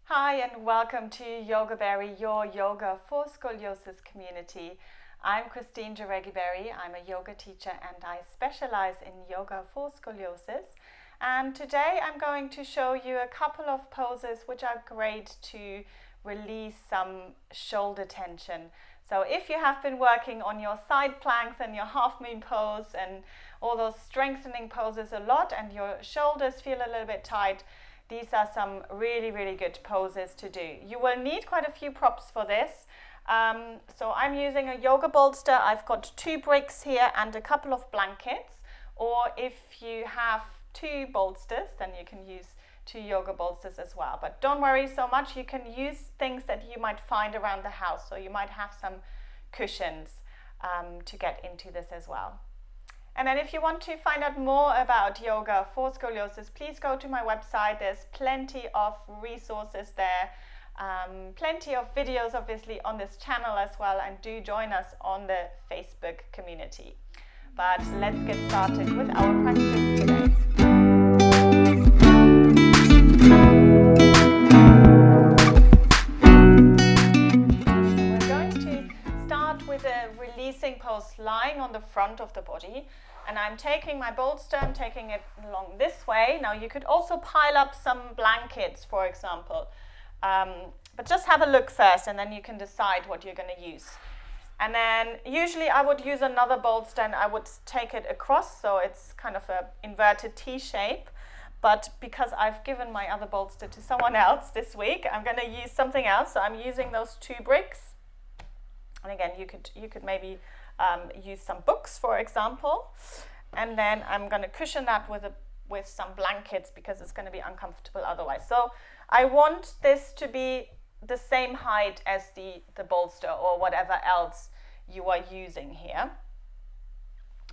Hi and welcome to YogaBerry, your yoga for scoliosis community. I'm Christine Jareggi-Berry. I'm a yoga teacher and I specialize in yoga for scoliosis. And today I'm going to show you a couple of poses which are great to release some shoulder tension. So if you have been working on your side planks and your half moon pose and all those strengthening poses a lot and your shoulders feel a little bit tight, these are some really good poses to do. You will need quite a few props for this. So I'm using a yoga bolster. I've got 2 bricks here and a couple of blankets. Or if you have 2 bolsters, then you can use 2 yoga bolsters as well. But don't worry so much. You can use things that you might find around the house. So you might have some cushions to get into this as well. And then if you want to find out more about yoga for scoliosis, please go to my website. There's plenty of resources there, plenty of videos obviously on this channel as well, and do join us on the Facebook community. But let's get started with our practice today. So we're going to start with a releasing pose lying on the front of the body. And I'm taking my bolster, I'm taking it along this way. Now you could also pile up some blankets, for example. But just have a look first and then you can decide what you're going to use. And then usually I would use another bolster and I would take it across, so it's kind of an inverted T shape. But because I've given my other bolster to someone else this week, I'm going to use something else. So I'm using those 2 bricks. And again, you could maybe use some books, for example, and then I'm going to cushion that with some blankets because it's going to be uncomfortable otherwise. So I want this to be the same height as the bolster or whatever else you are using here.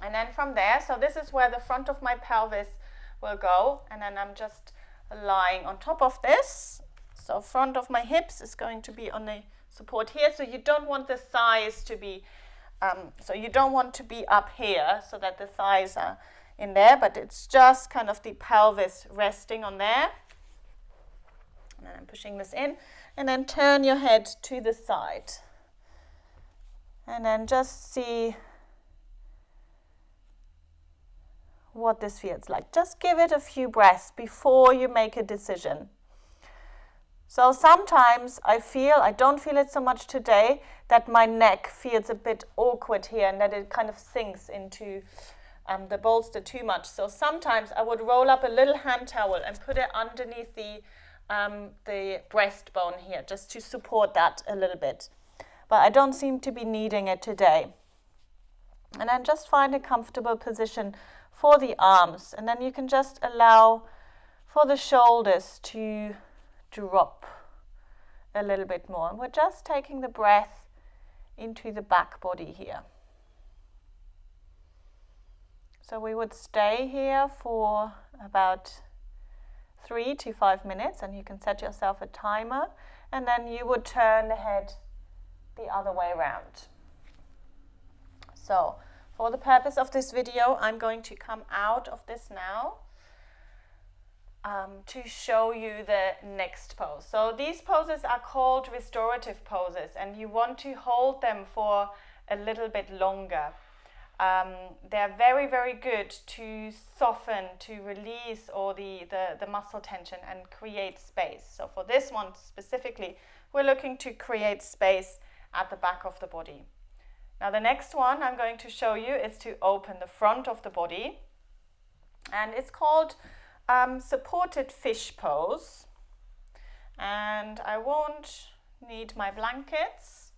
And then from there, so this is where the front of my pelvis will go, and then I'm just lying on top of this. So front of my hips is going to be on the support here, so you don't want the thighs to be up here so that the thighs are in there, but it's just kind of the pelvis resting on there. And then I'm pushing this in, and then turn your head to the side. And then just see what this feels like. Just give it a few breaths before you make a decision. So sometimes I don't feel it so much today, that my neck feels a bit awkward here and that it kind of sinks into the bolster too much. So sometimes I would roll up a little hand towel and put it underneath the breastbone here, just to support that a little bit. But I don't seem to be needing it today. And then just find a comfortable position for the arms. And then you can just allow for the shoulders to drop a little bit more. And we're just taking the breath into the back body here. So we would stay here for about 3 to 5 minutes, and you can set yourself a timer, and then you would turn the head the other way around. So for the purpose of this video, I'm going to come out of this now to show you the next pose. So these poses are called restorative poses, and you want to hold them for a little bit longer. They're very good to soften, to release all the muscle tension and create space. So for this one specifically, we're looking to create space at the back of the body. Now the next one I'm going to show you is to open the front of the body, and it's called supported fish pose. And I won't need my blankets,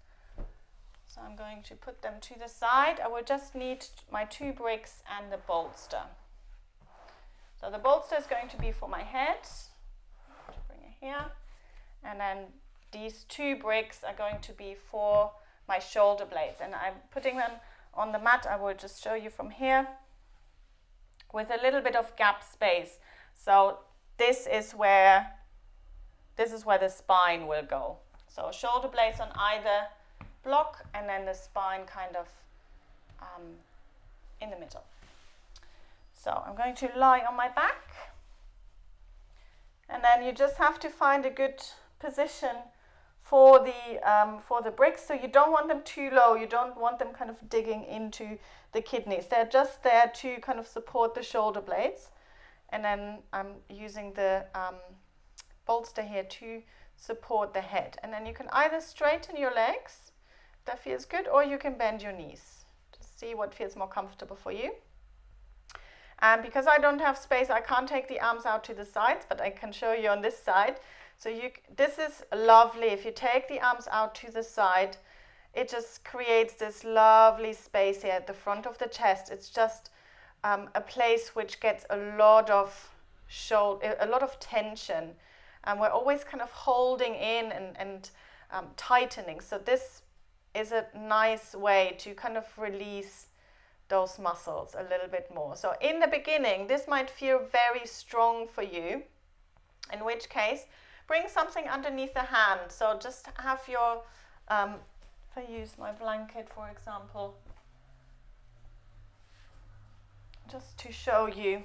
so I'm going to put them to the side. I will just need my 2 bricks and the bolster. So the bolster is going to be for my head. Bring it here. And then these 2 bricks are going to be for my shoulder blades. And I'm putting them on the mat. I will just show you from here with a little bit of gap space. So this is where the spine will go. So shoulder blades on either block, and then the spine kind of in the middle. So I'm going to lie on my back, and then you just have to find a good position for the bricks. So you don't want them too low. You don't want them kind of digging into the kidneys. They're just there to kind of support the shoulder blades. And then I'm using the bolster here to support the head. And then you can either straighten your legs, that feels good, or you can bend your knees to see what feels more comfortable for you. And because I don't have space, I can't take the arms out to the sides, but I can show you on this side. So this is lovely. If you take the arms out to the side, it just creates this lovely space here at the front of the chest. It's just a place which gets a lot of tension, and we're always kind of holding in and tightening. So this is a nice way to kind of release those muscles a little bit more. So in the beginning, this might feel very strong for you, in which case, bring something underneath the hand. So just have your, if I use my blanket, for example, just to show you,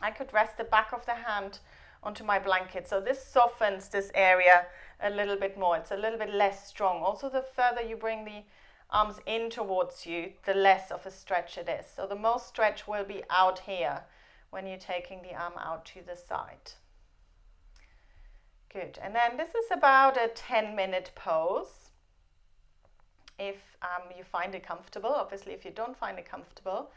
I could rest the back of the hand onto my blanket. So this softens this area a little bit more. It's a little bit less strong. Also, the further you bring the arms in towards you, the less of a stretch it is. So the most stretch will be out here when you're taking the arm out to the side. Good. And then this is about a 10-minute pose. If you find it comfortable. Obviously, if you don't find it comfortable,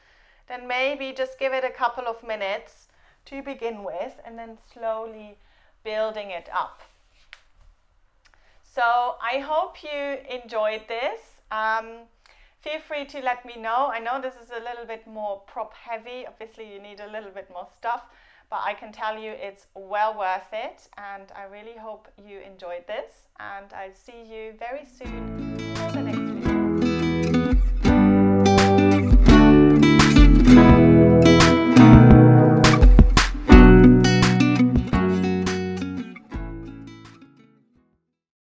then maybe just give it a couple of minutes to begin with, and then slowly building it up. So I hope you enjoyed this. Feel free to let me know. I know this is a little bit more prop heavy. Obviously, you need a little bit more stuff, but I can tell you it's well worth it, and I really hope you enjoyed this, and I'll see you very soon for the next video.